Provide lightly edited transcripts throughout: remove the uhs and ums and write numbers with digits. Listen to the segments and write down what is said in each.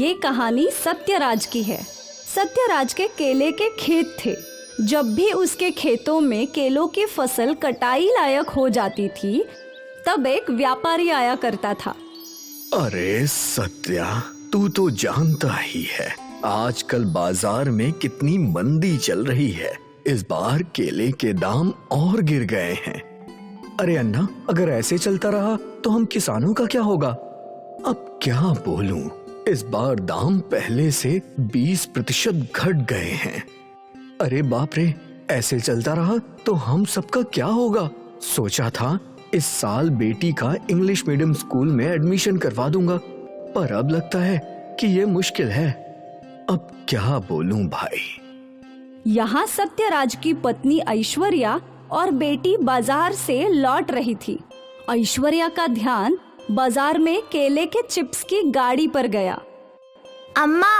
ये कहानी सत्यराज की है। सत्यराज के केले के खेत थे। जब भी उसके खेतों में केलों की फसल कटाई लायक हो जाती थी, तब एक व्यापारी आया करता था। अरे सत्या, तू तो जानता ही है आजकल बाजार में कितनी मंदी चल रही है। इस बार केले के दाम और गिर गए हैं। अरे अन्ना, अगर ऐसे चलता रहा तो हम किसानों का क्या होगा? अब क्या बोलूं, इस बार दाम पहले से 20% घट गए हैं। अरे बाप रे, ऐसे चलता रहा तो हम सबका क्या होगा? सोचा था इस साल बेटी का इंग्लिश मीडियम स्कूल में एडमिशन करवा दूंगा, पर अब लगता है कि ये मुश्किल है। अब क्या बोलूं भाई। यहाँ सत्यराज की पत्नी ऐश्वर्या और बेटी बाजार से लौट रही थी। ऐश्वर्या का ध्यान बाजार में केले के चिप्स की गाड़ी पर गया। अम्मा,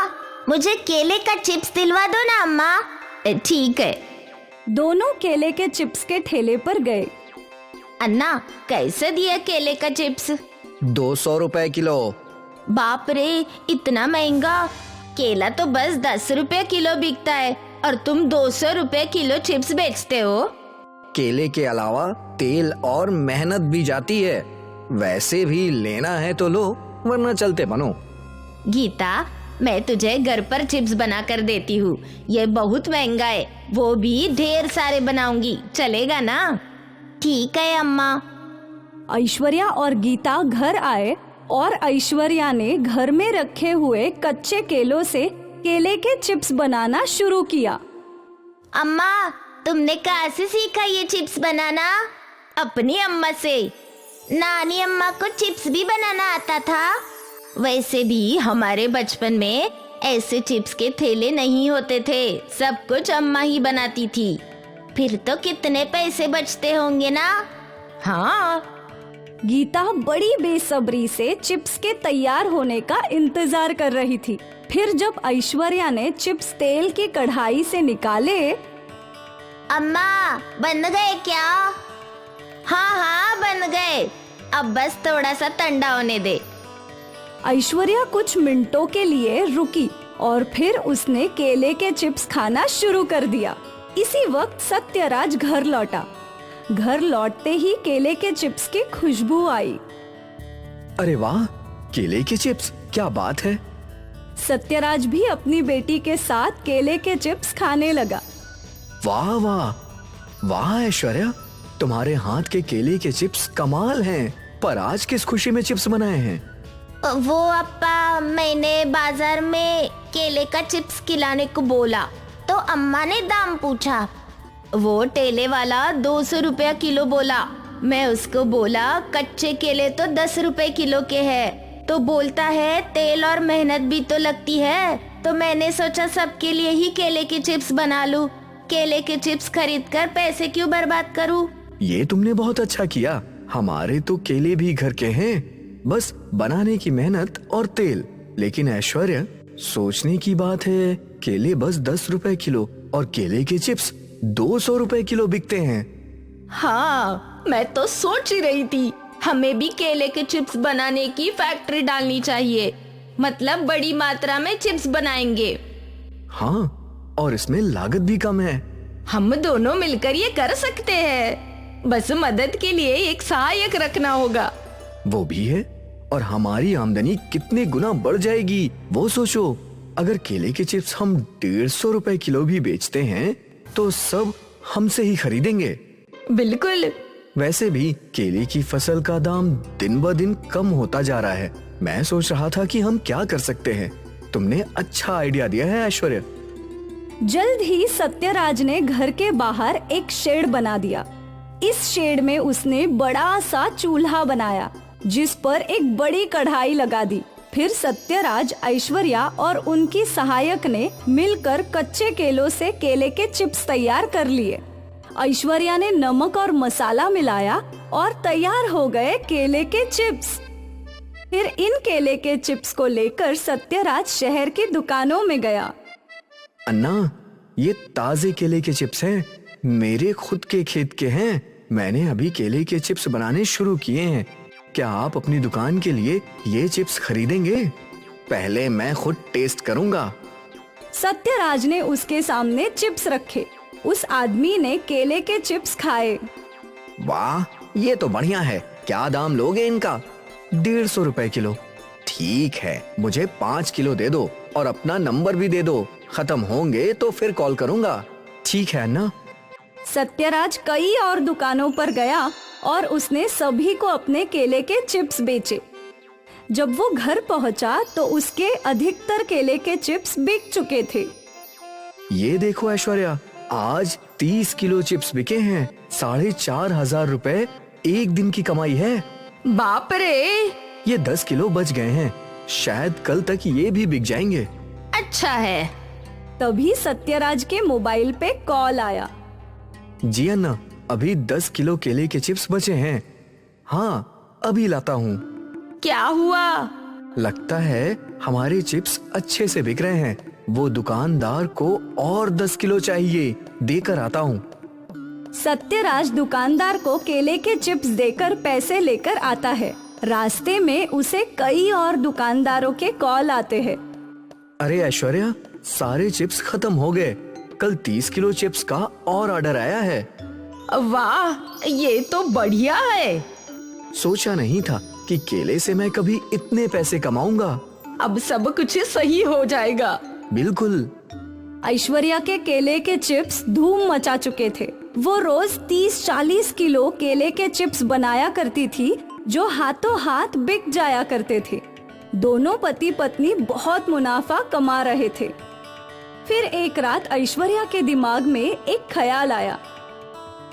मुझे केले का चिप्स दिलवा दो ना अम्मा। ठीक है। दोनों केले के चिप्स के ठेले पर गए। अन्ना, कैसे दिए केले का चिप्स? 200 रुपए किलो। बाप रे, इतना महंगा। केला तो बस 10 रुपए किलो बिकता है और तुम 200 रुपए किलो चिप्स बेचते हो। केले के अलावा तेल और मेहनत भी जाती है। वैसे भी लेना है तो लो, वरना चलते बनो। गीता, मैं तुझे घर पर चिप्स बना कर देती हूँ। ये बहुत महंगा है, वो भी ढेर सारे बनाऊंगी, चलेगा ना? ठीक है अम्मा। ऐश्वर्या और गीता घर आए और ऐश्वर्या ने घर में रखे हुए कच्चे केलों से केले के चिप्स बनाना शुरू किया। अम्मा, तुमने कहाँ से सीखा ये चिप्स बनाना? अपनी अम्मा से। नानी अम्मा को चिप्स भी बनाना आता था। वैसे भी हमारे बचपन में ऐसे चिप्स के थैले नहीं होते थे, सब कुछ अम्मा ही बनाती थी। फिर तो कितने पैसे बचते होंगे ना? हाँ। गीता बड़ी बेसब्री से चिप्स के तैयार होने का इंतजार कर रही थी। फिर जब ऐश्वर्या ने चिप्स तेल की कढ़ाई से निकाले। अम्मा, बन गए क्या? हाँ, बन गए। अब बस थोड़ा सा ठंडा होने दे। ऐश्वर्या कुछ मिनटों के लिए रुकी और फिर उसने केले के चिप्स खाना शुरू कर दिया। इसी वक्त सत्यराज घर लौटा। घर लौटते ही केले के चिप्स की खुशबू आई। अरे वाह, केले के चिप्स, क्या बात है। सत्यराज भी अपनी बेटी के साथ केले के चिप्स खाने लगा। वाह वाह वाह ऐश्वर्या, तुम्हारे हाथ के केले के चिप्स कमाल हैं। पर आज किस खुशी में चिप्स बनाए हैं? वो अप्पा, मैंने बाजार में केले का चिप्स खिलाने को बोला तो अम्मा ने दाम पूछा। वो ठेले वाला 200 रुपया किलो बोला। मैं उसको बोला कच्चे केले तो 10 रुपए किलो के हैं। तो बोलता है तेल और मेहनत भी तो लगती है। तो मैंने सोचा सबके लिए ही केले के चिप्स बना लूं। केले के चिप्स खरीद कर पैसे क्यों बर्बाद करूं? ये तुमने बहुत अच्छा किया। हमारे तो केले भी घर के हैं, बस बनाने की मेहनत और तेल। लेकिन ऐश्वर्या, सोचने की बात है, केले बस 10 रुपए किलो और केले के चिप्स 200 रुपए किलो बिकते हैं। हाँ, मैं तो सोच ही रही थी हमें भी केले के चिप्स बनाने की फैक्ट्री डालनी चाहिए। मतलब बड़ी मात्रा में चिप्स बनाएंगे। हाँ, और इसमें लागत भी कम है। हम दोनों मिलकर ये कर सकते हैं। बस मदद के लिए एक सहायक रखना होगा। वो भी है, और हमारी आमदनी कितने गुना बढ़ जाएगी वो सोचो। अगर केले के चिप्स हम 150 रुपए किलो भी बेचते हैं तो सब हमसे ही खरीदेंगे। बिल्कुल। वैसे भी केले की फसल का दाम दिन ब दिन कम होता जा रहा है। मैं सोच रहा था कि हम क्या कर सकते हैं। तुमने अच्छा आइडिया दिया है ऐश्वर्या। जल्द ही सत्यराज ने घर के बाहर एक शेड बना दिया। इस शेड में उसने बड़ा सा चूल्हा बनाया, जिस पर एक बड़ी कढ़ाई लगा दी। फिर सत्यराज, ऐश्वर्या और उनकी सहायक ने मिलकर कच्चे केलों से केले के चिप्स तैयार कर लिए। ऐश्वर्या ने नमक और मसाला मिलाया और तैयार हो गए केले के चिप्स। फिर इन केले के चिप्स को लेकर सत्यराज शहर की दुकानों में गया। अन्ना, ये ताजे केले के चिप्स हैं, मेरे खुद के खेत के हैं। मैंने अभी केले के चिप्स बनाने शुरू किए हैं। क्या आप अपनी दुकान के लिए ये चिप्स खरीदेंगे? पहले मैं खुद टेस्ट करूंगा। सत्यराज ने उसके सामने चिप्स रखे। उस आदमी ने केले के चिप्स खाए। वाह, ये तो बढ़िया है। क्या दाम लोगे इनका? 150 रुपए किलो। ठीक है, मुझे 5 किलो दे दो और अपना नंबर भी दे दो। खत्म होंगे तो फिर कॉल करूंगा। ठीक है ना? सत्यराज कई और दुकानों पर गया और उसने सभी को अपने केले के चिप्स बेचे। जब वो घर पहुंचा तो उसके अधिकतर केले के चिप्स बिक चुके थे। ये देखो ऐश्वर्या, आज 30 किलो चिप्स बिके हैं। 4,500 रुपए एक दिन की कमाई है। बाप रे! ये 10 किलो बच गए हैं। शायद कल तक ये भी बिक जाएंगे। अच्छा है। तभी सत्यराज के मोबाइल पे कॉल आया। जी अन्ना, अभी 10 किलो केले के चिप्स बचे हैं। हाँ, अभी लाता हूँ। क्या हुआ? लगता है हमारे चिप्स अच्छे से बिक रहे हैं। वो दुकानदार को और 10 किलो चाहिए, देकर आता हूँ। सत्यराज दुकानदार को केले के चिप्स देकर पैसे लेकर आता है। रास्ते में उसे कई और दुकानदारों के कॉल आते हैं। अरे ऐश्वर्या, सारे चिप्स खत्म हो गए। कल 30 किलो चिप्स का और ऑर्डर आया है। वाह, ये तो बढ़िया है। सोचा नहीं था कि केले से मैं कभी इतने पैसे कमाऊंगा। अब सब कुछ सही हो जाएगा। बिल्कुल। ऐश्वर्या के केले के चिप्स धूम मचा चुके थे। वो रोज 30-40 किलो केले के चिप्स बनाया करती थी, जो हाथों हाथ बिक जाया करते थे। दोनों पति पत्नी बहुत मुनाफा कमा रहे थे। फिर एक रात ऐश्वर्या के दिमाग में एक ख्याल आया।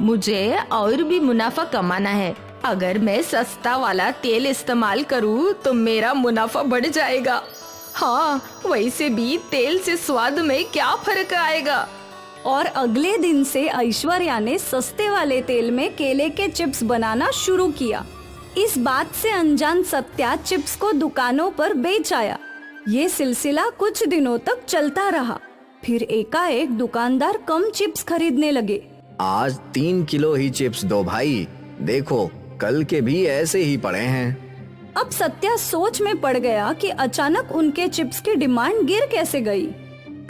मुझे और भी मुनाफा कमाना है। अगर मैं सस्ता वाला तेल इस्तेमाल करूँ तो मेरा मुनाफा बढ़ जाएगा। हाँ, वैसे भी तेल से स्वाद में क्या फर्क आएगा। और अगले दिन से ऐश्वर्या ने सस्ते वाले तेल में केले के चिप्स बनाना शुरू किया। इस बात से अनजान सत्या चिप्स को दुकानों पर बेच आया। ये सिलसिला कुछ दिनों तक चलता रहा। फिर एकाएक दुकानदार कम चिप्स खरीदने लगे। आज 3 किलो ही चिप्स दो भाई। देखो, कल के भी ऐसे ही पड़े हैं। अब सत्या सोच में पड़ गया कि अचानक उनके चिप्स की डिमांड गिर कैसे गई।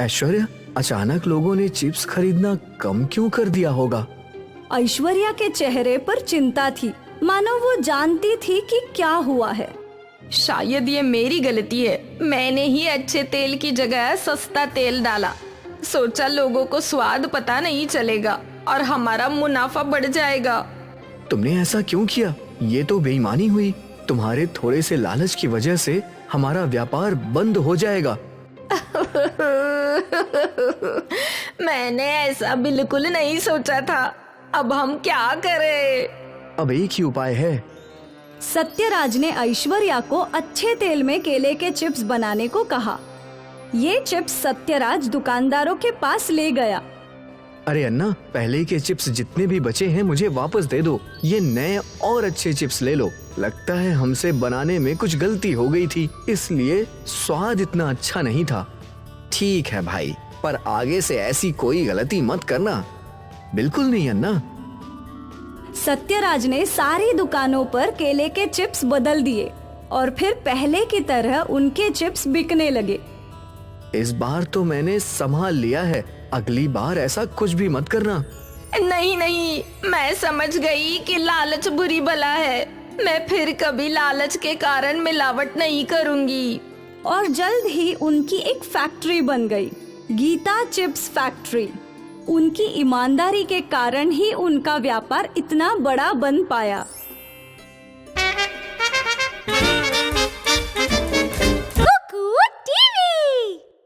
ऐश्वर्या, अचानक लोगों ने चिप्स खरीदना कम क्यों कर दिया होगा? ऐश्वर्या के चेहरे पर चिंता थी, मानो वो जानती थी कि क्या हुआ है। शायद ये मेरी गलती है। मैंने ही अच्छे तेल की जगह सस्ता तेल डाला। सोचा लोगों को स्वाद पता नहीं चलेगा और हमारा मुनाफा बढ़ जाएगा। तुमने ऐसा क्यों किया? ये तो बेईमानी हुई। तुम्हारे थोड़े से लालच की वजह से हमारा व्यापार बंद हो जाएगा। मैंने ऐसा बिल्कुल नहीं सोचा था। अब हम क्या करें? अब एक ही उपाय है। सत्यराज ने ऐश्वर्या को अच्छे तेल में केले के चिप्स बनाने को कहा। ये चिप्स सत्यराज दुकानदारों के पास ले गया। अरे अन्ना, पहले के चिप्स जितने भी बचे हैं मुझे वापस दे दो। ये नए और अच्छे चिप्स ले लो। लगता है हमसे बनाने में कुछ गलती हो गई थी, इसलिए स्वाद इतना अच्छा नहीं था। ठीक है भाई, पर आगे से ऐसी कोई गलती मत करना। बिल्कुल नहीं अन्ना। सत्यराज ने सारी दुकानों पर केले के चिप्स बदल दिए और फिर पहले की तरह उनके चिप्स बिकने लगे। इस बार तो मैंने संभाल लिया है। अगली बार ऐसा कुछ भी मत करना। नहीं नहीं, मैं समझ गई कि लालच बुरी बला है। मैं फिर कभी लालच के कारण मिलावट नहीं करूंगी। और जल्द ही उनकी एक फैक्ट्री बन गई, गीता चिप्स फैक्ट्री। उनकी ईमानदारी के कारण ही उनका व्यापार इतना बड़ा बन पाया।